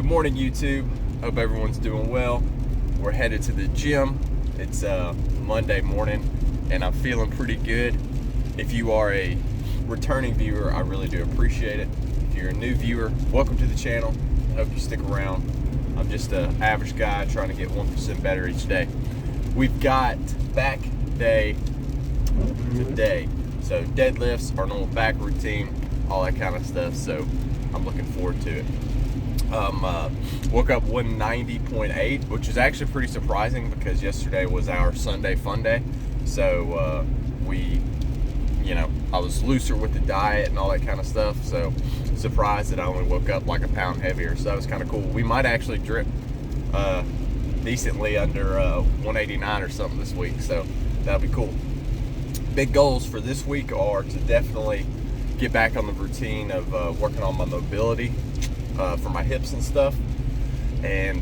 Good morning, YouTube. Hope everyone's doing well. We're headed to the gym. It's Monday morning and I'm feeling pretty good. If you are a returning viewer, I really do appreciate it. If you're a new viewer, welcome to the channel. I hope you stick around. I'm just an average guy trying to get 1% better each day. We've got back day today. So deadlifts, our normal back routine, all that kind of stuff. So I'm looking forward to it. Woke up 190.8, which is actually pretty surprising because yesterday was our Sunday fun day. So I was looser with the diet and all that kind of stuff. So surprised that I only woke up like a pound heavier. So that was kind of cool. We might actually drip decently under 189 or something this week. So that'll be cool. Big goals for this week are to definitely get back on the routine of working on my mobility for my hips and stuff, and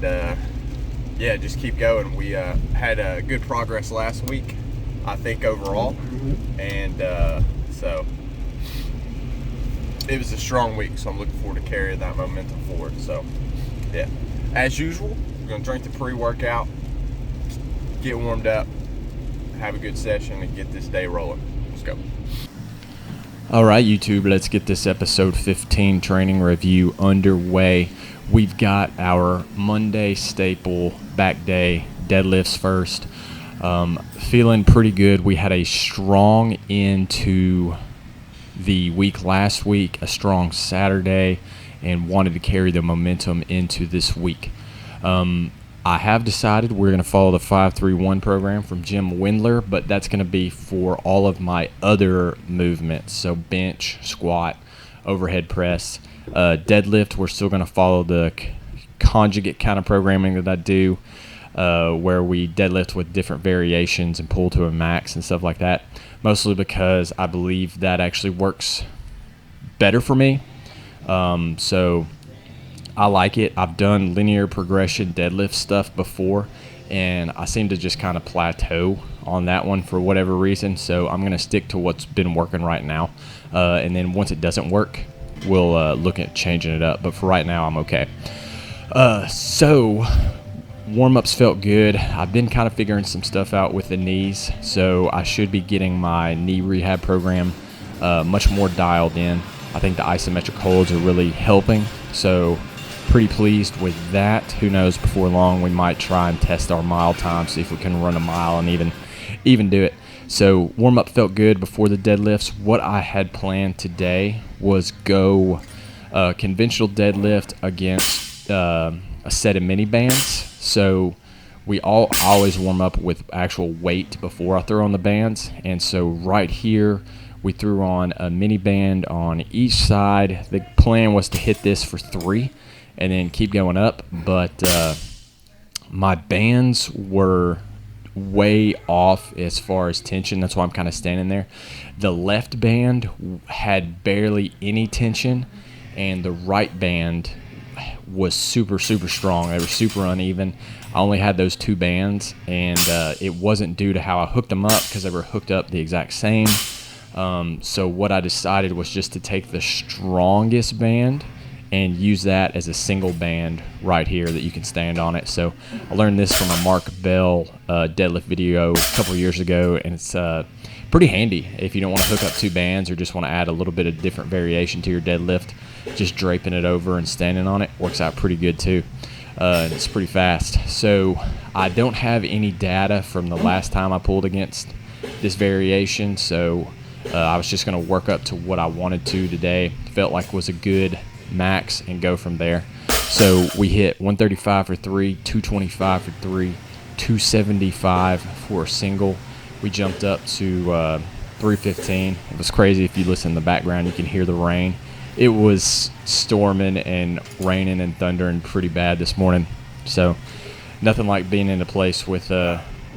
just keep going. We had good progress last week, I think, overall, and so it was a strong week, so I'm looking forward to carrying that momentum forward. So yeah, as usual, we're gonna drink the pre-workout, get warmed up, have a good session, and get this day rolling. Let's go. All right, YouTube, let's get this episode 15 training review underway. We've got our Monday staple back day, deadlifts first. Feeling pretty good. We had a strong end to the week last week, a strong Saturday, and wanted to carry the momentum into this week. I have decided we're going to follow the 5-3-1 program from Jim Wendler, but that's going to be for all of my other movements. So bench, squat, overhead press, deadlift. We're still going to follow the conjugate kind of programming that I do, where we deadlift with different variations and pull to a max and stuff like that, mostly because I believe that actually works better for me. So I like it. I've done linear progression deadlift stuff before, and I seem to just kind of plateau on that one for whatever reason. So I'm going to stick to what's been working right now. And then once it doesn't work, we'll look at changing it up. But for right now, I'm okay. So warm-ups felt good. I've been kind of figuring some stuff out with the knees. So I should be getting my knee rehab program much more dialed in. I think the isometric holds are really helping. So pretty pleased with that. Who knows, before long we might try and test our mile time, see if we can run a mile and even do it. So warm-up felt good before the deadlifts. What I had planned today was go conventional deadlift against a set of mini bands. So I always warm up with actual weight before I throw on the bands, and so right here we threw on a mini band on each side. The plan was to hit this for 3 and then keep going up, but my bands were way off as far as tension. That's why I'm kind of standing there. The left band had barely any tension, and the right band was super strong. They were super uneven. I only had those 2 bands, and it wasn't due to how I hooked them up, because they were hooked up the exact same. So what I decided was just to take the strongest band and use that as a single band right here that you can stand on it. So I learned this from a Mark Bell deadlift video a couple years ago, and it's pretty handy if you don't want to hook up 2 bands or just want to add a little bit of different variation to your deadlift. Just draping it over and standing on it works out pretty good too. And it's pretty fast. So I don't have any data from the last time I pulled against this variation, so I was just going to work up to what I wanted to today. Felt like was a good max and go from there. So we hit 135 for 3, 225 for 3, 275 for a single. We jumped up to 315. It was crazy. If you listen in the background, you can hear the rain. It was storming and raining and thundering pretty bad this morning. So nothing like being in a place with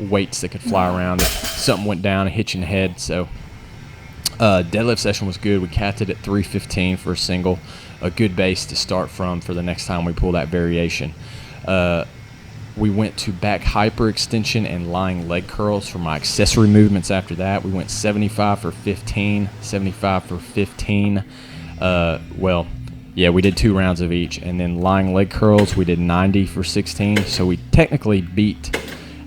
weights that could fly around if something went down and hit you in the head. So deadlift session was good. We capped it at 315 for a single. A good base to start from for the next time we pull that variation. We went to back hyperextension and lying leg curls for my accessory movements after that. We went 75 for 15, 75 for 15. Yeah, we did 2 rounds of each. And then lying leg curls, we did 90 for 16. So we technically beat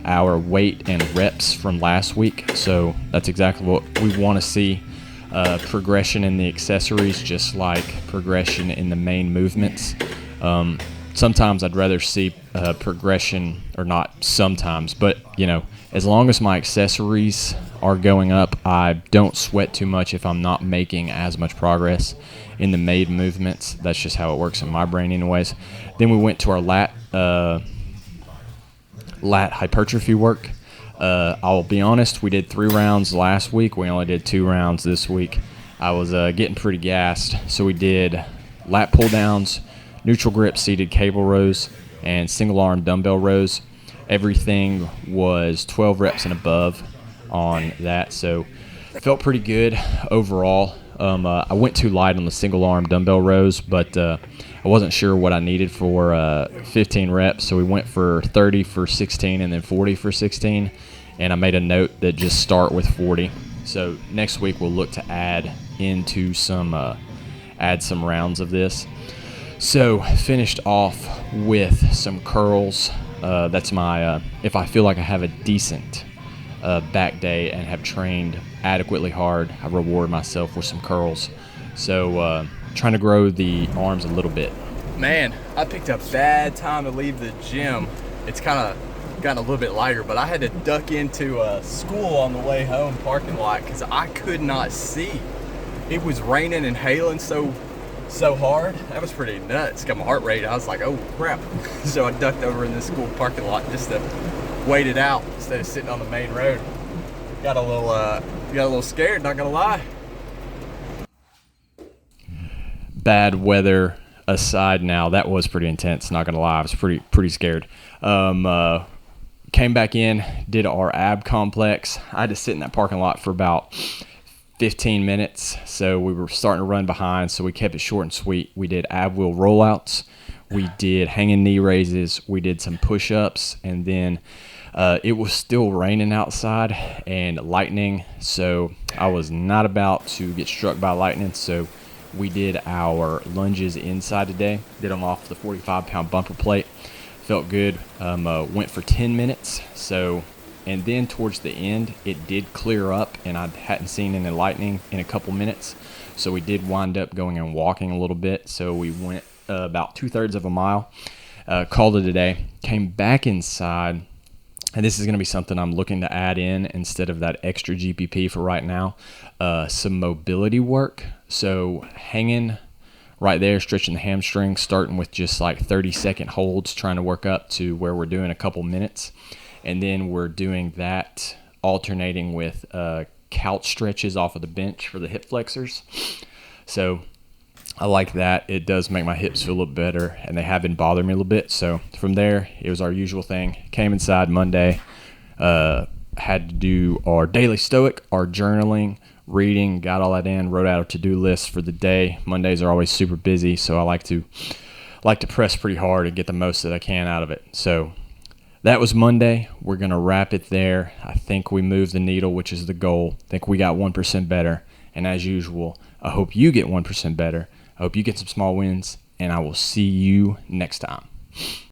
our weight and reps from last week. So that's exactly what we want to see. Progression in the accessories, just like progression in the main movements. Sometimes I'd rather see progression, or not sometimes, but, as long as my accessories are going up, I don't sweat too much if I'm not making as much progress in the made movements. That's just how it works in my brain anyways. Then we went to our lat hypertrophy work. I'll be honest, we did 3 rounds last week. We only did 2 rounds this week. I was getting pretty gassed, so we did lat pull downs, neutral grip seated cable rows, and single arm dumbbell rows. Everything was 12 reps and above on that, so it felt pretty good overall. I went too light on the single arm dumbbell rows, but I wasn't sure what I needed for 15 reps, so we went for 30 for 16 and then 40 for 16, and I made a note that just start with 40. So next week we'll look to add some rounds of this. So finished off with some curls. That's my if I feel like I have a decent back day and have trained adequately hard, I reward myself with some curls. So trying to grow the arms a little bit. Man, I picked a bad time to leave the gym. It's kind of gotten a little bit lighter, but I had to duck into a school on the way home parking lot because I could not see. It was raining and hailing so hard. That was pretty nuts. Got my heart rate. I was like, oh crap. So I ducked over in this school parking lot just to wait it out instead of sitting on the main road. Got a little scared, not gonna lie. Bad weather aside, now that was pretty intense, not gonna lie. I was pretty scared. Came back in, did our ab complex. I had to sit in that parking lot for about 15 minutes, so we were starting to run behind, so we kept it short and sweet. We did ab wheel rollouts, we did hanging knee raises, we did some push-ups, and then it was still raining outside and lightning, so I was not about to get struck by lightning, so we did our lunges inside today, did them off the 45-pound bumper plate. Felt good. Went for 10 minutes, and then towards the end it did clear up and I hadn't seen any lightning in a couple minutes, so we did wind up going and walking a little bit. So we went about 2/3 of a mile, called it a day, came back inside, and this is going to be something I'm looking to add in instead of that extra GPP for right now, some mobility work. So hanging right there, stretching the hamstrings, starting with just like 30-second holds, trying to work up to where we're doing a couple minutes. And then we're doing that alternating with couch stretches off of the bench for the hip flexors. So I like that. It does make my hips feel a little better, and they have been bothering me a little bit. So from there, it was our usual thing. Came inside Monday, had to do our daily stoic, our journaling, reading, got all that in, wrote out a to-do list for the day. Mondays are always super busy, so I like to press pretty hard and get the most that I can out of it. So that was Monday. We're going to wrap it there. I think we moved the needle, which is the goal. I think we got 1% better. And as usual, I hope you get 1% better. I hope you get some small wins, and I will see you next time.